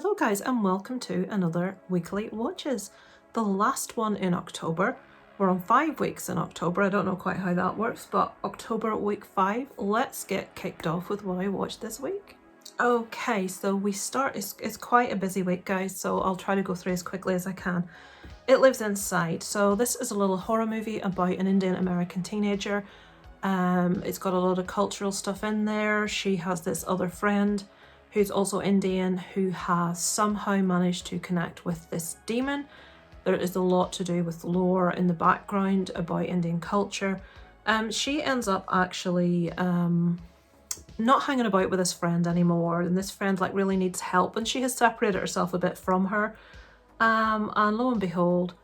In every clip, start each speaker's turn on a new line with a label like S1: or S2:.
S1: Hello guys and welcome to another weekly watches. The last one in October. We're on 5 weeks in October. I don't know quite how that works, but October week 5. Let's get kicked off with what I watched this week. Okay, so we start, it's quite a busy week guys, so I'll try to go through as quickly as I can. It Lives Inside. So this is a little horror movie about an Indian American teenager. It's got a lot of cultural stuff in there. She has this other friend who's also Indian, who has somehow managed to connect with this demon. There is a lot to do with lore in the background about Indian culture. She ends up actually not hanging about with this friend anymore, and this friend like really needs help, and she has separated herself a bit from her. And lo and behold,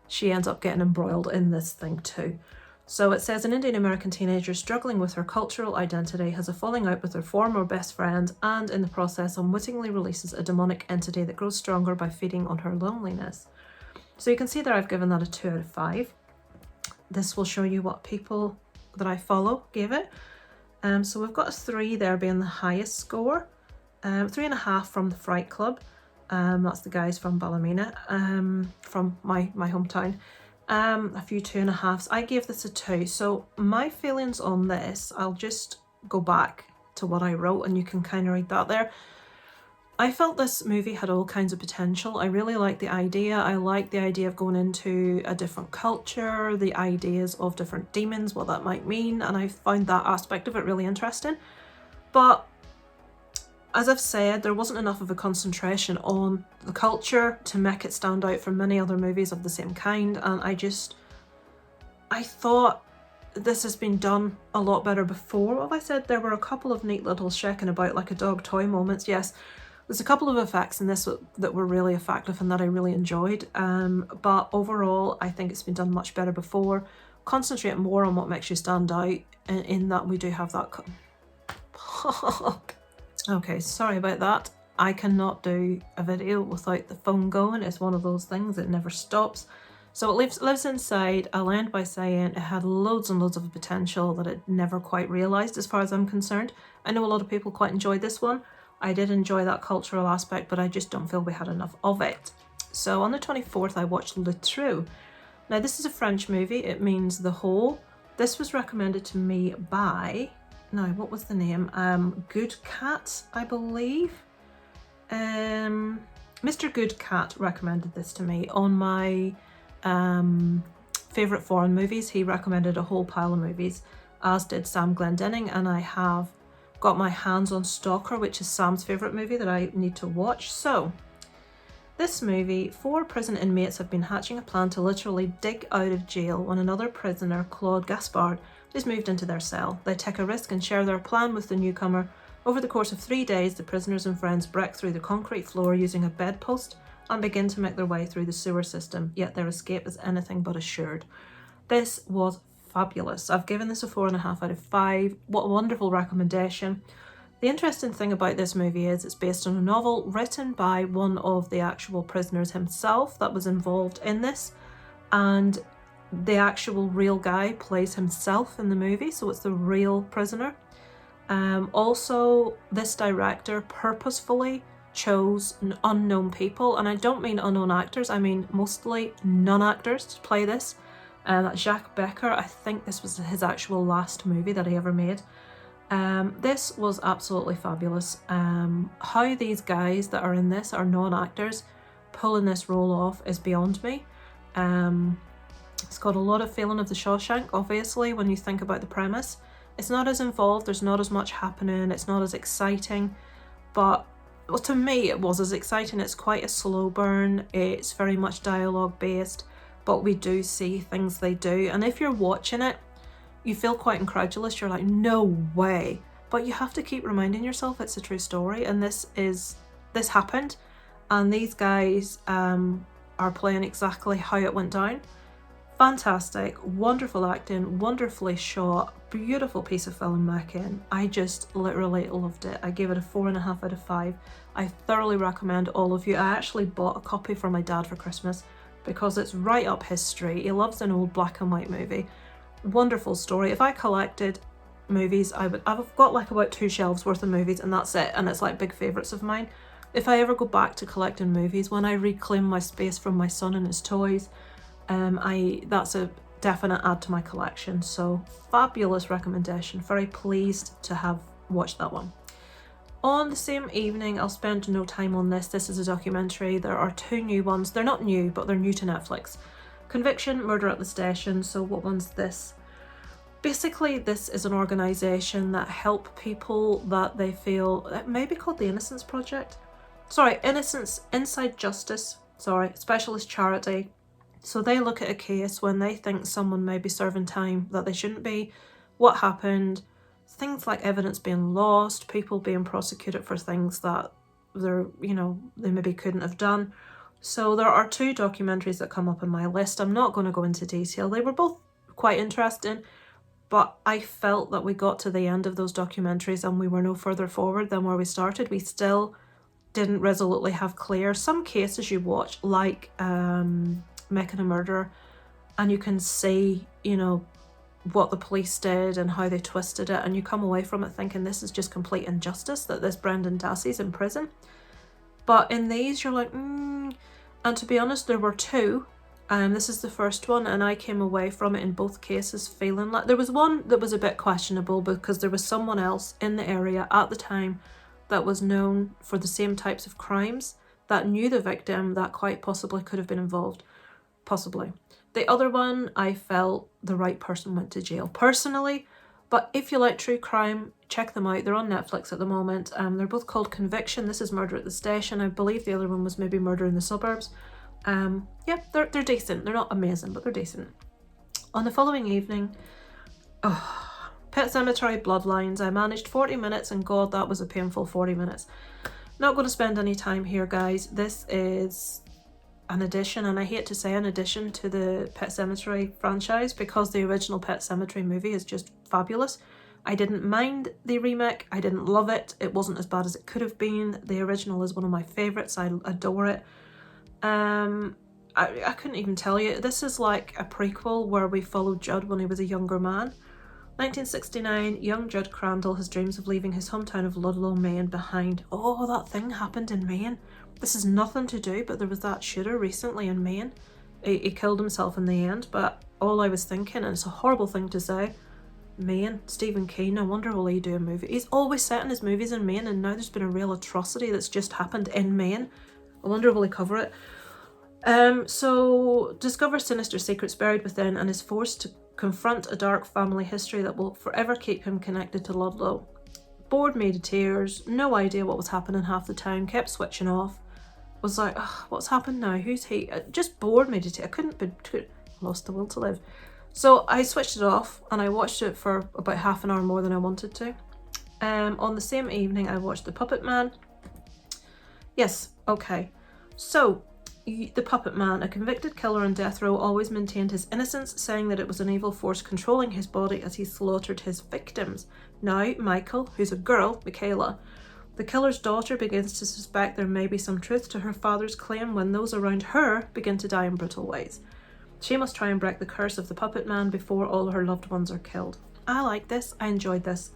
S1: she ends up getting embroiled in this thing too. So it says an Indian American teenager struggling with her cultural identity has a falling out with her former best friend, and in the process unwittingly releases a demonic entity that grows stronger by feeding on her loneliness. So you can see there I've given that a 2 out of 5. This will show you what people that I follow gave it. So we've got a 3 there being the highest score. 3.5 from the Fright Club. That's the guys from Ballymena, from my hometown. A few 2.5s. I gave this a 2. So my feelings on this, I'll just go back to what I wrote and you can kind of read that there. I felt this movie had all kinds of potential. I really liked the idea. I liked the idea of going into a different culture, the ideas of different demons, what that might mean, and I found that aspect of it really interesting. But as I've said, there wasn't enough of a concentration on the culture to make it stand out from many other movies of the same kind, and I thought this has been done a lot better before. What have I said? There were a couple of neat little shaking about like a dog toy moments. Yes, there's a couple of effects in this that were really effective and that I really enjoyed, but overall I think it's been done much better before. Concentrate more on what makes you stand out, in that we do have that Okay, sorry about that. I cannot do a video without the phone going. It's one of those things that never stops. So it lives inside. I'll end by saying it had loads and loads of potential that it never quite realised as far as I'm concerned. I know a lot of people quite enjoyed this one. I did enjoy that cultural aspect, but I just don't feel we had enough of it. So on the 24th I watched Le Trou. Now this is a French movie. It means the hole. This was recommended to me by... Now, what was the name? Good Cat, I believe. Mr. Good Cat recommended this to me on my favourite foreign movies. He recommended a whole pile of movies, as did Sam Glendinning, and I have got my hands on Stalker, which is Sam's favourite movie that I need to watch. So, this movie, 4 prison inmates have been hatching a plan to literally dig out of jail when another prisoner, Claude Gaspard, is moved into their cell. They take a risk and share their plan with the newcomer. Over the course of 3 days, the prisoners and friends break through the concrete floor using a bedpost and begin to make their way through the sewer system, yet their escape is anything but assured. This was fabulous. I've given this a 4.5 out of 5. What a wonderful recommendation. The interesting thing about this movie is it's based on a novel written by one of the actual prisoners himself that was involved in this, and the actual real guy plays himself in the movie, so it's the real prisoner. Also, this director purposefully chose unknown people, and I don't mean unknown actors, I mean mostly non-actors to play this. Jacques Becker, I think this was his actual last movie that he ever made. This was absolutely fabulous. How these guys that are in this are non-actors pulling this role off is beyond me. It's got a lot of feeling of The Shawshank, obviously, when you think about the premise. It's not as involved, there's not as much happening, it's not as exciting, but well, to me it was as exciting. It's quite a slow burn, it's very much dialogue based, but we do see things they do, and if you're watching it, you feel quite incredulous. You're like, no way, but you have to keep reminding yourself it's a true story, and this happened, and these guys are playing exactly how it went down. Fantastic, wonderful acting, wonderfully shot, beautiful piece of filmmaking. I just literally loved it. I gave it a 4.5 out of 5. I thoroughly recommend all of you. I actually bought a copy for my dad for Christmas because it's right up his street. He loves an old black and white movie. Wonderful story. If I collected movies, I've got like about 2 shelves worth of movies, and that's it, and it's like big favourites of mine. If I ever go back to collecting movies, when I reclaim my space from my son and his toys, that's a definite add to my collection. So fabulous recommendation. Very pleased to have watched that one. On the same evening, I'll spend no time on this. This is a documentary. There are 2 new ones. They're not new, but they're new to Netflix. Conviction, Murder at the Station. So what one's this? Basically, this is an organisation that help people that they feel, it may be called the Innocence Project. Sorry, Innocence Inside Justice. Sorry, specialist charity. So they look at a case when they think someone may be serving time that they shouldn't be, what happened, things like evidence being lost, people being prosecuted for things that they maybe couldn't have done. So there are 2 documentaries that come up on my list. I'm not going to go into detail. They were both quite interesting, but I felt that we got to the end of those documentaries and we were no further forward than where we started. We still didn't resolutely have clear. Some cases you watch, like Making a Murderer, and you can see, what the police did and how they twisted it, and you come away from it thinking this is just complete injustice that this Brendan Dassey's in prison. But in these you're like, and to be honest, there were 2. This is the first one, and I came away from it in both cases feeling like there was one that was a bit questionable because there was someone else in the area at the time that was known for the same types of crimes that knew the victim that quite possibly could have been involved. Possibly. The other one, I felt the right person went to jail personally, but if you like true crime, check them out. They're on Netflix at the moment. They're both called Conviction. This is Murder at the Station. I believe the other one was maybe Murder in the Suburbs. Yeah, they're decent. They're not amazing, but they're decent. On the following evening, Pet Sematary Bloodlines. I managed 40 minutes, and God, that was a painful 40 minutes. Not going to spend any time here, guys. This is an addition, and I hate to say an addition to the Pet Sematary franchise because the original Pet Sematary movie is just fabulous. I didn't mind the remake. I didn't love it. It wasn't as bad as it could have been. The original is one of my favourites. I adore it. I couldn't even tell you. This is like a prequel where we followed Judd when he was a younger man. 1969, young Judd Crandall has dreams of leaving his hometown of Ludlow, Maine behind. Oh, that thing happened in Maine. This has nothing to do, but there was that shooter recently in Maine. He killed himself in the end, but all I was thinking, and it's a horrible thing to say, Maine, Stephen King, I wonder will he do a movie? He's always setting his movies in Maine, and now there's been a real atrocity that's just happened in Maine. I wonder will he cover it? So discovers sinister secrets buried within and is forced to confront a dark family history that will forever keep him connected to Ludlow. Bored me to tears, no idea what was happening half the time, kept switching off. Was like, what's happened now? Who's he? It just bored me to tears. I couldn't be, lost the will to live. So I switched it off and I watched it for about half an hour more than I wanted to. On the same evening, I watched The Puppet Man. Yes, okay. So, The Puppet Man, a convicted killer on death row, always maintained his innocence, saying that it was an evil force controlling his body as he slaughtered his victims. Now, Michael, who's a girl, Michaela, the killer's daughter, begins to suspect there may be some truth to her father's claim when those around her begin to die in brutal ways. She must try and break the curse of the Puppet Man before all her loved ones are killed. I like this. I enjoyed this.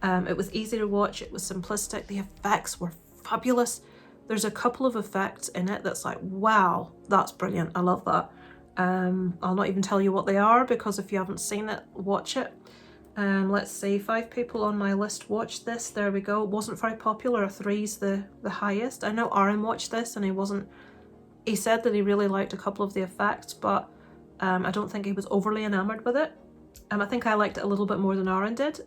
S1: It was easy to watch. It was simplistic. The effects were fabulous. There's a couple of effects in it that's like, wow, that's brilliant. I love that. I'll not even tell you what they are because if you haven't seen it, watch it. Let's see, 5 people on my list watched this. There we go. It wasn't very popular. A 3's the highest. I know Aaron watched this and he said that he really liked a couple of the effects, but I don't think he was overly enamoured with it. I think I liked it a little bit more than Aaron did.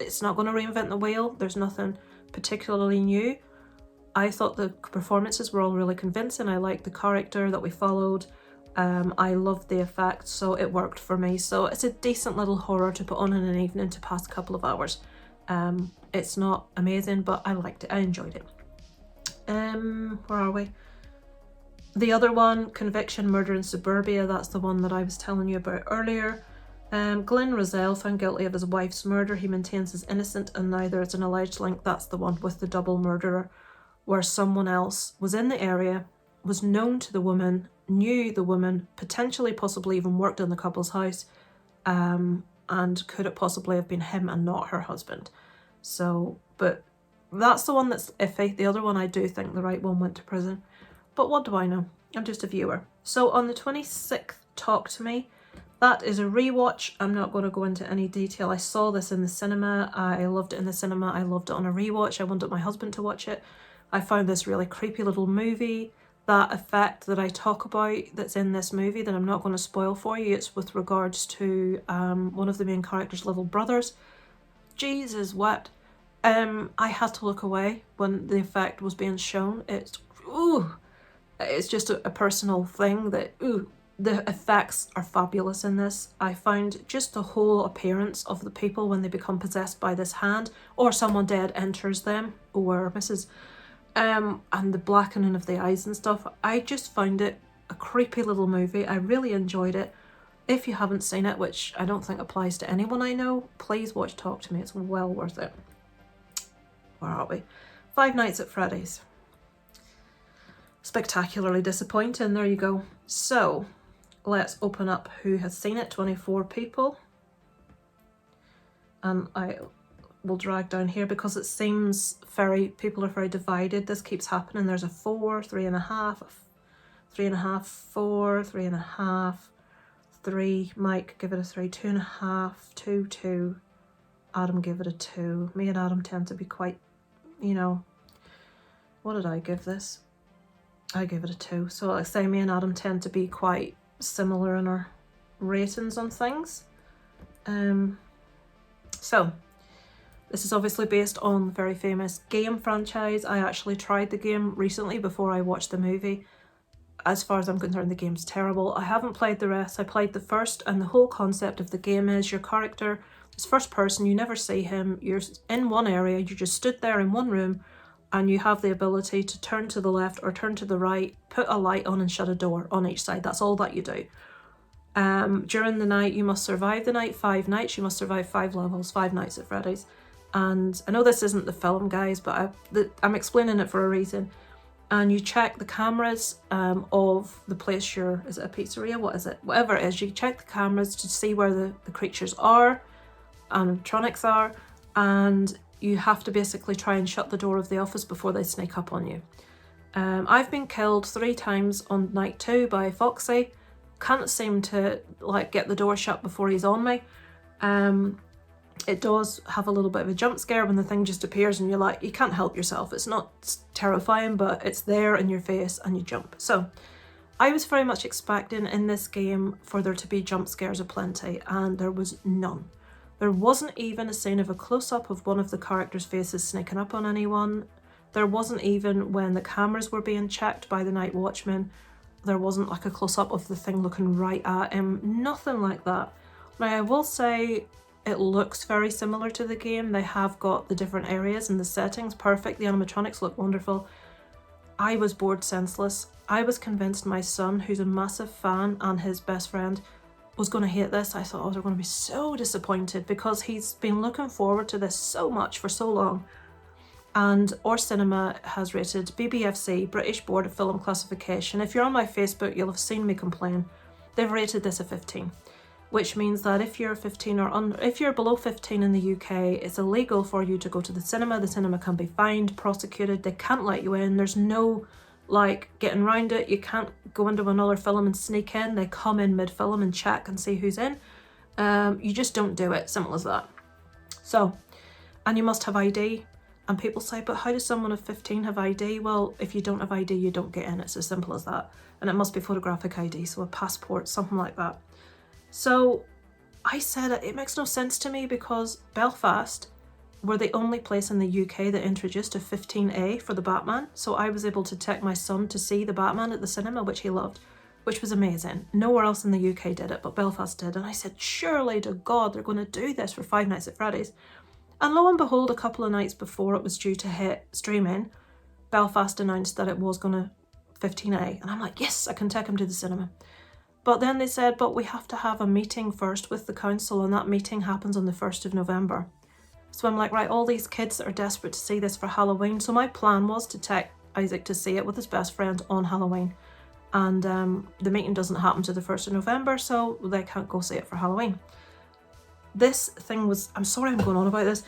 S1: It's not going to reinvent the wheel. There's nothing particularly new. I thought the performances were all really convincing. I liked the character that we followed. I loved the effects, so it worked for me. So it's a decent little horror to put on in an evening to pass a couple of hours. It's not amazing, but I liked it. I enjoyed it. Where are we? The other one, Conviction, Murder in Suburbia, that's the one that I was telling you about earlier. Glenn Roselle found guilty of his wife's murder. He maintains he's innocent, and now there's an alleged link. That's the one with the double murderer, where someone else was in the area, was known to the woman, knew the woman, potentially possibly even worked in the couple's house, and could it possibly have been him and not her husband? So, but That's the one that's iffy. The other one, I do think the right one went to prison. But what do I know? I'm just a viewer. So on the 26th, Talk to Me. That is a rewatch. I'm not going to go into any detail. I saw this in the cinema. I loved it in the cinema. I loved it on a rewatch. I wanted my husband to watch it. I found this really creepy little movie. That effect that I talk about that's in this movie that I'm not going to spoil for you, it's with regards to one of the main characters' little brothers. Jesus wept. I had to look away when the effect was being shown. It's just a personal thing that, the effects are fabulous in this. I found just the whole appearance of the people when they become possessed by this hand, or someone dead enters them, or Mrs. And the blackening of the eyes and stuff. I just found it a creepy little movie. I really enjoyed it. If you haven't seen it, which I don't think applies to anyone I know, please watch Talk to Me. It's well worth it. Where are we? Five Nights at Freddy's. Spectacularly disappointing. There you go. So let's open up who has seen it. 24 people. And I will drag down here because it seems people are very divided. This keeps happening. There's a 4, 3.5, 3.5, 4, 3.5, 3. Mike, give it a 3, 2.5, 2, 2. Adam gave it a 2. Me and Adam tend to be quite, what did I give this? I gave it a 2. So I say me and Adam tend to be quite similar in our ratings on things. So this is obviously based on the very famous game franchise. I actually tried the game recently before I watched the movie. As far as I'm concerned, the game's terrible. I haven't played the rest. I played the first, and the whole concept of the game is your character is first person. You never see him. You're in one area. You just stood there in one room, and you have the ability to turn to the left or turn to the right, put a light on and shut a door on each side. That's all that you do. During the night, you must survive the night. 5 nights. You must survive 5 levels. 5 Nights at Freddy's. And I know this isn't the film, guys, but I'm explaining it for a reason. And you check the cameras of the place is it a pizzeria? What is it? Whatever it is, you check the cameras to see where the creatures are, animatronics are, and you have to basically try and shut the door of the office before they sneak up on you. I've been killed 3 times on night 2 by Foxy. Can't seem to get the door shut before he's on me. It does have a little bit of a jump scare when the thing just appears and you're you can't help yourself. It's not terrifying, but it's there in your face and you jump. So I was very much expecting in this game for there to be jump scares aplenty, and there was none. There wasn't even a scene of a close-up of one of the characters' faces sneaking up on anyone. There wasn't even when the cameras were being checked by the night watchman. There wasn't a close-up of the thing looking right at him. Nothing like that. Now I will say, it looks very similar to the game. They have got the different areas and the settings perfect. The animatronics look wonderful. I was bored senseless. I was convinced my son, who's a massive fan, and his best friend was going to hate this. I thought, they're going to be so disappointed because he's been looking forward to this so much for so long. And Our Cinema has rated BBFC, British Board of Film Classification. If you're on my Facebook, you'll have seen me complain. They've rated this a 15. Which means that if you're 15 or if you're below 15 in the UK, it's illegal for you to go to the cinema. The cinema can be fined, prosecuted. They can't let you in. There's no getting around it. You can't go into another film and sneak in. They come in mid-film and check and see who's in. You just don't do it. Simple as that. So, and you must have ID. And people say, but how does someone of 15 have ID? Well, if you don't have ID, you don't get in. It's as simple as that. And it must be photographic ID, so a passport, something like that. So I said it makes no sense to me because Belfast were the only place in the UK that introduced a 15A for the Batman. So I was able to take my son to see the Batman at the cinema, which he loved, which was amazing. Nowhere else in the UK did it, but Belfast did. And I said, surely to God, they're going to do this for Five Nights at Freddy's. And lo and behold, a couple of nights before it was due to hit streaming, Belfast announced that it was going to 15A. And I'm like, yes, I can take him to the cinema. But then they said, but we have to have a meeting first with the council, and that meeting happens on the 1st of November. So I'm like, right, all these kids that are desperate to see this for Halloween. So my plan was to take Isaac to see it with his best friend on Halloween. And the meeting doesn't happen to the 1st of November, so they can't go see it for Halloween. This thing was, I'm sorry I'm going on about this.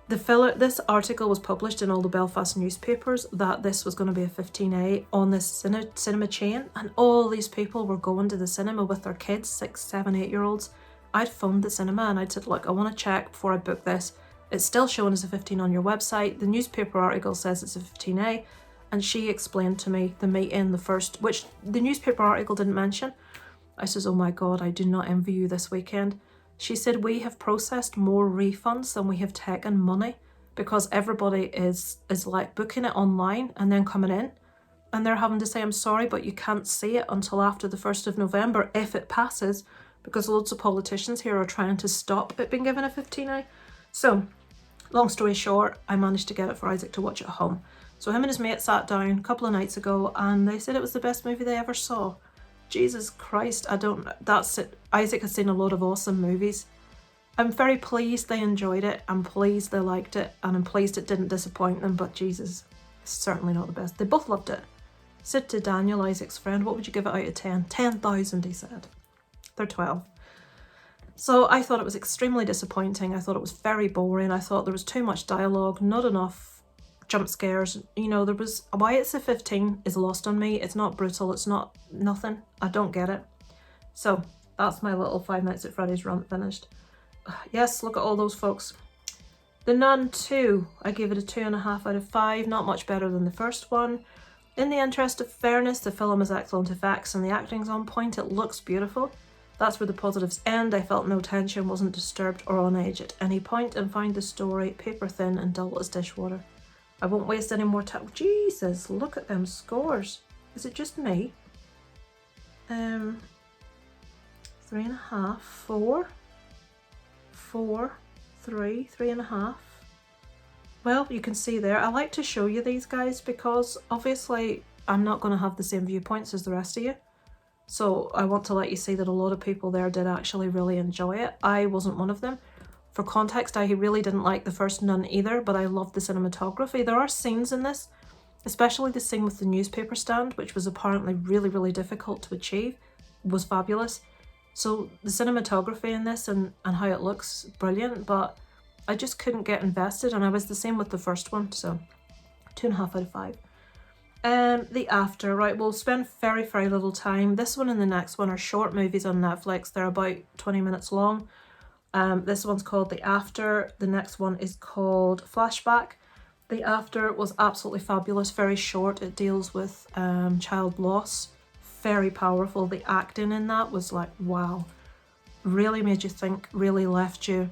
S1: This article was published in all the Belfast newspapers that this was going to be a 15A on this cinema chain, and all these people were going to the cinema with their kids, 6, 7, 8-year-olds. I'd phoned the cinema and I'd said, look, I want to check before I book this. It's still showing as a 15 on your website. The newspaper article says it's a 15A, and she explained to me the meeting, the first, which the newspaper article didn't mention. I says, oh my God, I do not envy you this weekend. She said, we have processed more refunds than we have taken money, because everybody is like booking it online and then coming in, and they're having to say, I'm sorry, but you can't see it until after the 1st of November if it passes, because loads of politicians here are trying to stop it being given a 15A. So, long story short, I managed to get it for Isaac to watch at home. So him and his mate sat down a couple of nights ago and they said it was the best movie they ever saw. Jesus Christ, that's it. Isaac has seen a lot of awesome movies. I'm very pleased they enjoyed it. I'm pleased they liked it. And I'm pleased it didn't disappoint them. But Jesus, it's certainly not the best. They both loved it. Said to Daniel, Isaac's friend, what would you give it out of 10? 10,000, he said. They're 12. So I thought it was extremely disappointing. I thought it was very boring. I thought there was too much dialogue, not enough jump scares. You know, there was, why it's a 15 is lost on me. It's not brutal. It's not nothing. I don't get it. So that's my little 5 Nights at Freddy's rant finished. Yes, look at all those folks. The Nun 2, I gave it a 2.5 out of 5. Not much better than the first one. In the interest of fairness, the film has excellent effects and the acting's on point. It looks beautiful. That's where the positives end. I felt no tension, wasn't disturbed or on edge at any point, and find the story paper thin and dull as dishwater. I won't waste any more time. Jesus, look at them scores. Is it just me? 3.5, 4, 4, 3, 3.5. Well, you can see there. I like to show you these guys because obviously I'm not going to have the same viewpoints as the rest of you. So I want to let you see that a lot of people there did actually really enjoy it. I wasn't one of them. For context, I really didn't like the first Nun either, but I loved the cinematography. There are scenes in this, especially the scene with the newspaper stand, which was apparently really, really difficult to achieve, was fabulous. So the cinematography in this and how it looks, brilliant, but I just couldn't get invested, and I was the same with the first one, so 2.5 out of 5. The After, right, we'll spend very, very little time. This one and the next one are short movies on Netflix. They're about 20 minutes long. This one's called The After. The next one is called Flashback. The After was absolutely fabulous, very short. It deals with child loss. Very powerful. The acting in that was like, wow. Really made you think, really left you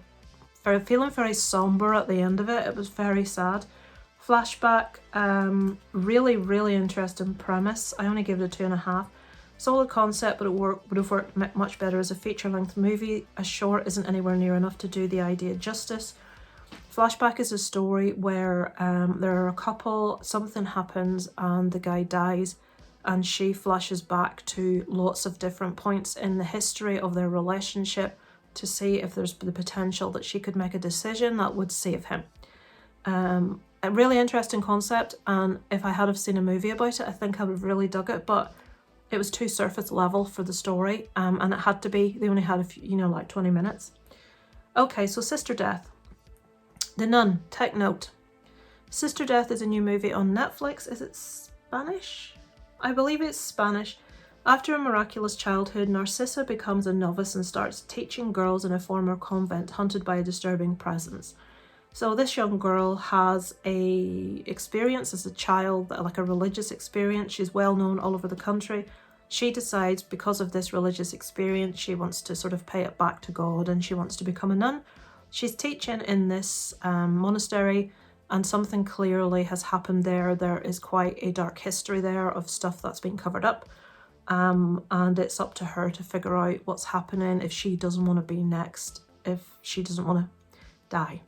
S1: feeling very somber at the end of it. It was very sad. Flashback, really, really interesting premise. I only gave it a 2.5. Solid concept, but it would have worked much better as a feature-length movie. A short isn't anywhere near enough to do the idea justice. Flashback is a story where there are a couple, something happens and the guy dies, and she flashes back to lots of different points in the history of their relationship to see if there's the potential that she could make a decision that would save him. A really interesting concept, and if I had have seen a movie about it, I think I would have really dug it, but it was too surface level for the story, and it had to be. They only had a few, like 20 minutes. Okay, so Sister Death. The Nun, take note. Sister Death is a new movie on Netflix. Is it Spanish? I believe it's Spanish. After a miraculous childhood, Narcissa becomes a novice and starts teaching girls in a former convent hunted by a disturbing presence. So this young girl has a experience as a child, like a religious experience. She's well known all over the country. She decides because of this religious experience, she wants to sort of pay it back to God and she wants to become a nun. She's teaching in this monastery, and something clearly has happened there. There is quite a dark history there of stuff that's been covered up. And it's up to her to figure out what's happening, if she doesn't want to be next, if she doesn't want to die.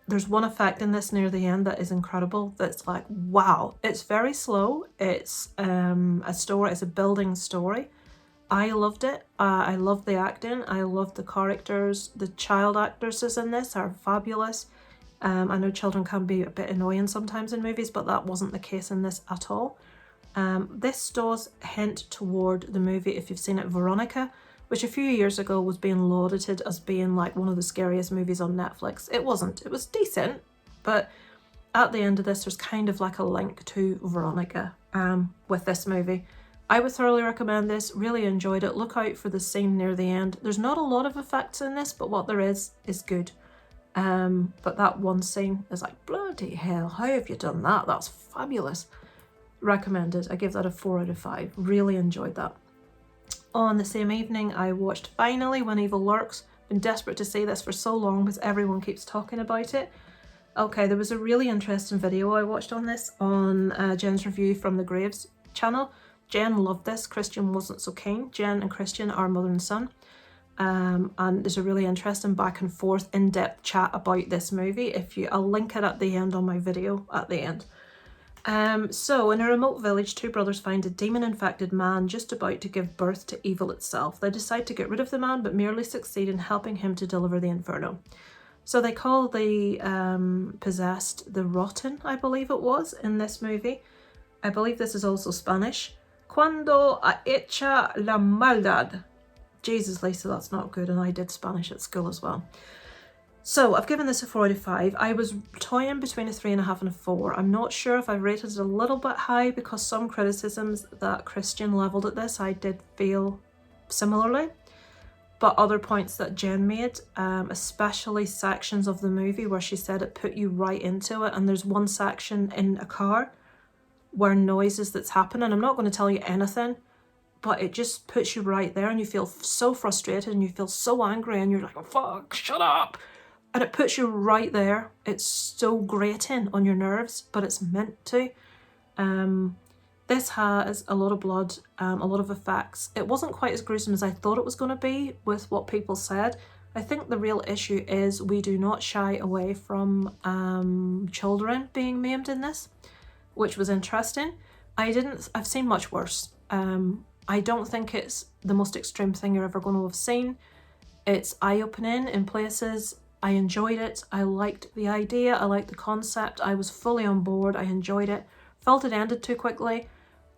S1: There's one effect in this near the end that is incredible. That's like, wow. It's very slow. It's it's a building story. I loved it. I loved the acting. I loved the characters. The child actresses in this are fabulous. I know children can be a bit annoying sometimes in movies, but that wasn't the case in this at all. This does hint toward the movie, if you've seen it, Veronica, which a few years ago was being lauded as being like one of the scariest movies on Netflix. It wasn't. It was decent, but at the end of this, there's kind of like a link to Veronica with this movie. I would thoroughly recommend this. Really enjoyed it. Look out for the scene near the end. There's not a lot of effects in this, but what there is good. But that one scene is like, bloody hell, how have you done that? That's fabulous. Recommended. I give that a 4 out of 5. Really enjoyed that. On the same evening, I watched finally When Evil Lurks. Been desperate to see this for so long because everyone keeps talking about it. Okay, there was a really interesting video I watched on this on Jen's review from the Graves channel. Jen loved this. Christian wasn't so keen. Jen and Christian are mother and son. And there's a really interesting back and forth in-depth chat about this movie. I'll link it at the end on my video at the end. So in a remote village, two brothers find a demon-infected man just about to give birth to evil itself. They decide to get rid of the man, but merely succeed in helping him to deliver the inferno. So they call the possessed the Rotten, I believe it was, in this movie. I believe this is also Spanish. Cuando hecha la maldad. Jesus, Lisa, that's not good, and I did Spanish at school as well. So I've given this a 4 out of 5. I was toying between a 3.5 and a 4. I'm not sure if I rated it a little bit high because some criticisms that Christian levelled at this I did feel similarly. But other points that Jen made, especially sections of the movie where she said it put you right into it, and there's one section in a car where noises that's happening, I'm not going to tell you anything, but it just puts you right there and you feel so frustrated and you feel so angry and you're like, oh fuck, shut up! And it puts you right there. It's so grating on your nerves, but it's meant to. This has a lot of blood, a lot of effects. It wasn't quite as gruesome as I thought it was going to be with what people said. I think the real issue is we do not shy away from children being maimed in this, which was interesting. I've seen much worse. I don't think it's the most extreme thing you're ever going to have seen. It's eye-opening in places. I enjoyed it. I liked the idea. I liked the concept. I was fully on board. I enjoyed it. Felt it ended too quickly.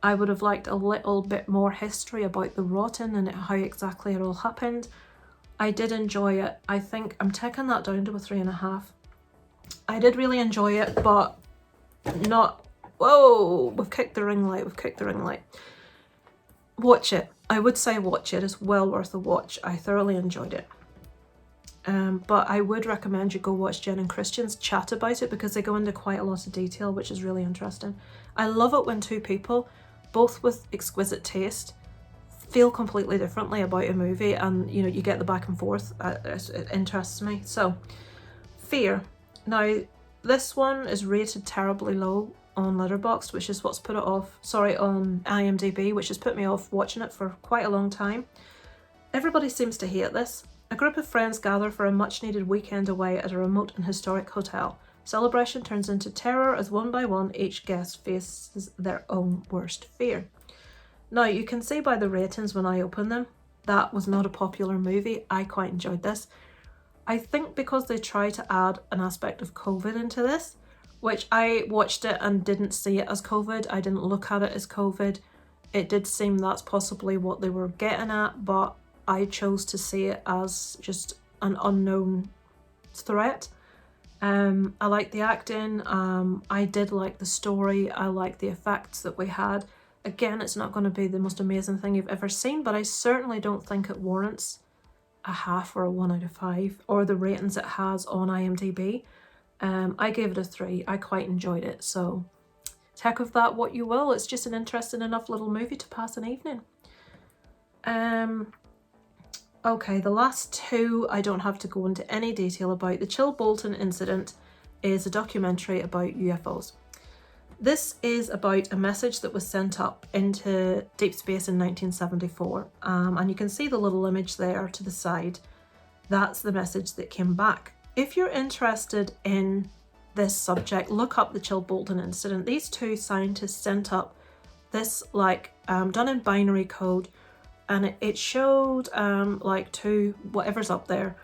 S1: I would have liked a little bit more history about the Rotten and how exactly it all happened. I did enjoy it. I think I'm taking that down to a 3.5. I did really enjoy it, but not... Whoa! We've kicked the ring light. Watch it. I would say watch it. It's well worth a watch. I thoroughly enjoyed it. But I would recommend you go watch Jen and Christian's chat about it because they go into quite a lot of detail, which is really interesting. I love it when two people, both with exquisite taste, feel completely differently about a movie, and you know, you get the back and forth. It interests me. So, Fear. Now, this one is rated terribly low on Letterboxd, which is what's put it off. Sorry, on IMDb, which has put me off watching it for quite a long time. Everybody seems to hate this. A group of friends gather for a much-needed weekend away at a remote and historic hotel. Celebration turns into terror as one by one each guest faces their own worst fear. Now, you can see by the ratings when I open them, that was not a popular movie. I quite enjoyed this. I think because they try to add an aspect of COVID into this, which I watched it and didn't see it as COVID. I didn't look at it as COVID. It did seem that's possibly what they were getting at, but I chose to see it as just an unknown threat. I liked the acting. I did like the story. I liked the effects that we had. Again, it's not going to be the most amazing thing you've ever seen, but I certainly don't think it warrants a half or a 1 out of 5 or the ratings it has on IMDb. I gave it a 3. I quite enjoyed it. So take of that what you will. It's just an interesting enough little movie to pass an evening. Okay, the last two I don't have to go into any detail about. The Chilbolton incident is a documentary about UFOs. This is about a message that was sent up into deep space in 1974. And you can see the little image there to the side. That's the message that came back. If you're interested in this subject, look up the Chilbolton incident. These two scientists sent up this done in binary code, and it showed whatever's up there.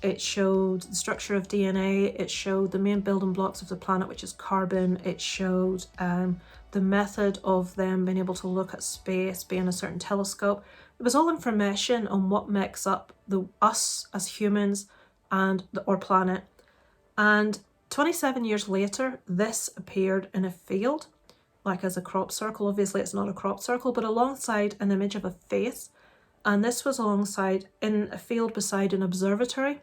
S1: It showed the structure of DNA, it showed the main building blocks of the planet, which is carbon, it showed the method of them being able to look at space, being a certain telescope. It was all information on what makes up us as humans and our planet. And 27 years later, this appeared in a field, like as a crop circle. Obviously it's not a crop circle, but alongside an image of a face. And this was alongside in a field beside an observatory.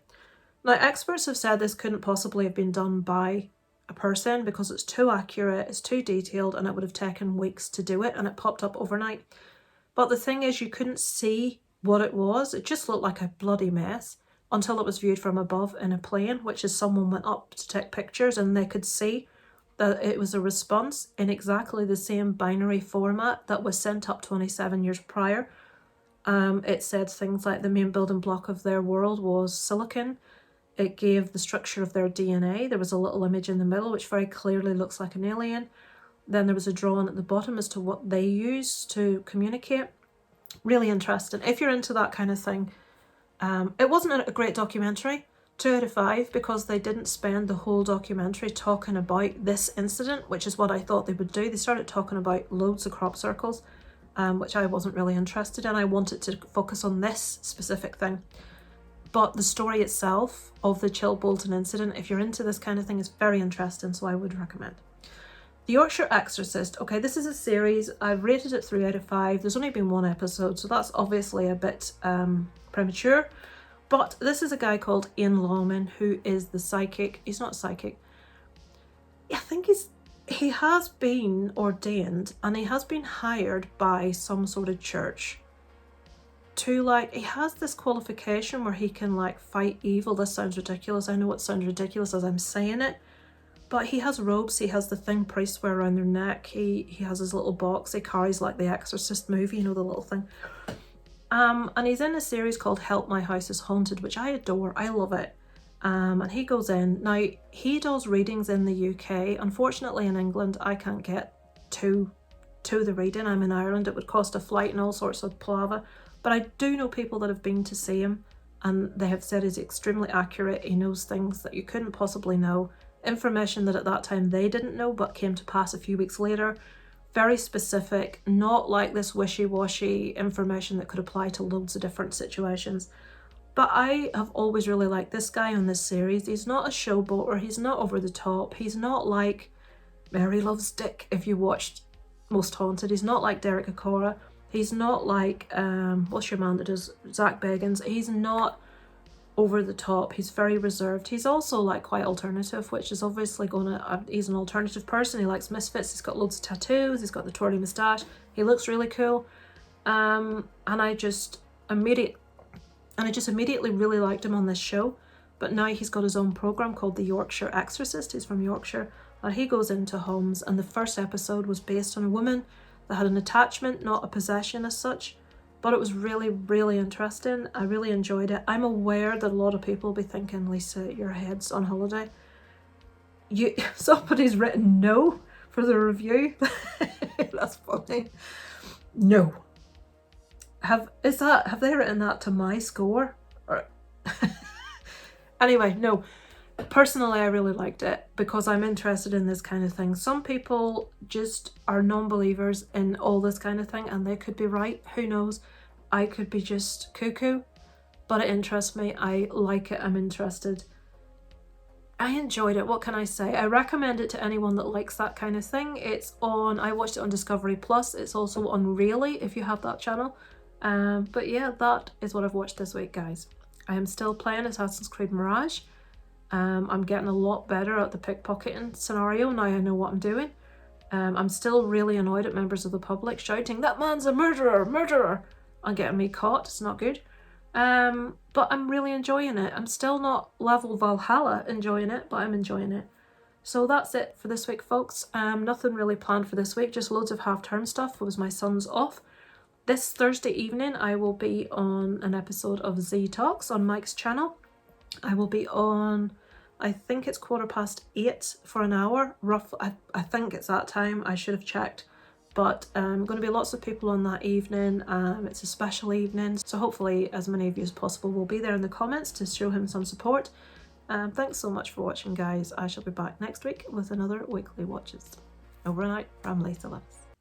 S1: Now, experts have said this couldn't possibly have been done by a person because it's too accurate, it's too detailed, and it would have taken weeks to do it, and it popped up overnight. But the thing is, you couldn't see what it was. It just looked like a bloody mess until it was viewed from above in a plane, which is someone went up to take pictures and they could see that it was a response in exactly the same binary format that was sent up 27 years prior. It said things like the main building block of their world was silicon. It gave the structure of their DNA. There was a little image in the middle which very clearly looks like an alien. Then there was a drawing at the bottom as to what they use to communicate. Really interesting. If you're into that kind of thing. It wasn't a great documentary, 2 out of 5, because they didn't spend the whole documentary talking about this incident, which is what I thought they would do. They started talking about loads of crop circles, which I wasn't really interested in. I wanted to focus on this specific thing. But the story itself of the Chilbolton incident, if you're into this kind of thing, is very interesting, so I would recommend. The Yorkshire Exorcist. Okay, this is a series. I've rated it 3 out of 5. There's only been 1 episode, so that's obviously a bit premature. But this is a guy called Ian Lawman, who is the psychic. He's not psychic. I think he has been ordained and he has been hired by some sort of church to, like, he has this qualification where he can, like, fight evil. This sounds ridiculous. I know it sounds ridiculous as I'm saying it. But he has robes, he has the thing priests wear around their neck, he has his little box, he carries like the Exorcist movie, you know, the little thing. And he's in a series called Help My House is Haunted, which I adore, I love it. And he goes in. Now, he does readings in the UK. Unfortunately in England, I can't get to the reading. I'm in Ireland, it would cost a flight and all sorts of palaver. But I do know people that have been to see him, and they have said he's extremely accurate, he knows things that you couldn't possibly know. Information that at that time they didn't know but came to pass a few weeks later. Very specific, not like this wishy-washy information that could apply to loads of different situations. But I have always really liked this guy on this series. He's not a showboater, he's not over the top, he's not like Mary Loves Dick if you watched Most Haunted, he's not like Derek Acorah, he's not like, what's your man that does Zach Bagans, he's not over the top, he's very reserved. He's also like quite alternative, which is obviously he's an alternative person. He likes misfits, he's got loads of tattoos, he's got the twirly moustache, he looks really cool. And I just immediately really liked him on this show. But now he's got his own program called The Yorkshire Exorcist. He's from Yorkshire, and he goes into homes, and the first episode was based on a woman that had an attachment, not a possession as such. But it was really, really interesting. I really enjoyed it. I'm aware that a lot of people will be thinking, Lisa, your head's on holiday. Somebody's written no for the review. That's funny. No. Have they written that to my score? Or anyway, no. Personally, I really liked it because I'm interested in this kind of thing. Some people just are non-believers in all this kind of thing, and they could be right. Who knows? I could be just cuckoo, but it interests me. I like it. I'm interested. I enjoyed it. What can I say? I recommend it to anyone that likes that kind of thing. I watched it on Discovery Plus. It's also on Really if you have that channel. But yeah, that is what I've watched this week, guys. I am still playing Assassin's Creed Mirage. I'm getting a lot better at the pickpocketing scenario now I know what I'm doing. I'm still really annoyed at members of the public shouting, "That man's a murderer, murderer!" and getting me caught. It's not good. But I'm really enjoying it. I'm still not level Valhalla enjoying it, but I'm enjoying it. So that's it for this week, folks. Nothing really planned for this week, just loads of half-term stuff because my son's off. This Thursday evening I will be on an episode of Z Talks on Mike's channel. I will be on, I think it's 8:15 for an hour, roughly. I think it's that time, I should have checked. But going to be lots of people on that evening. It's a special evening, so hopefully as many of you as possible will be there in the comments to show him some support. Thanks so much for watching, guys. I shall be back next week with another weekly watches. Over and out from Lisa Loves.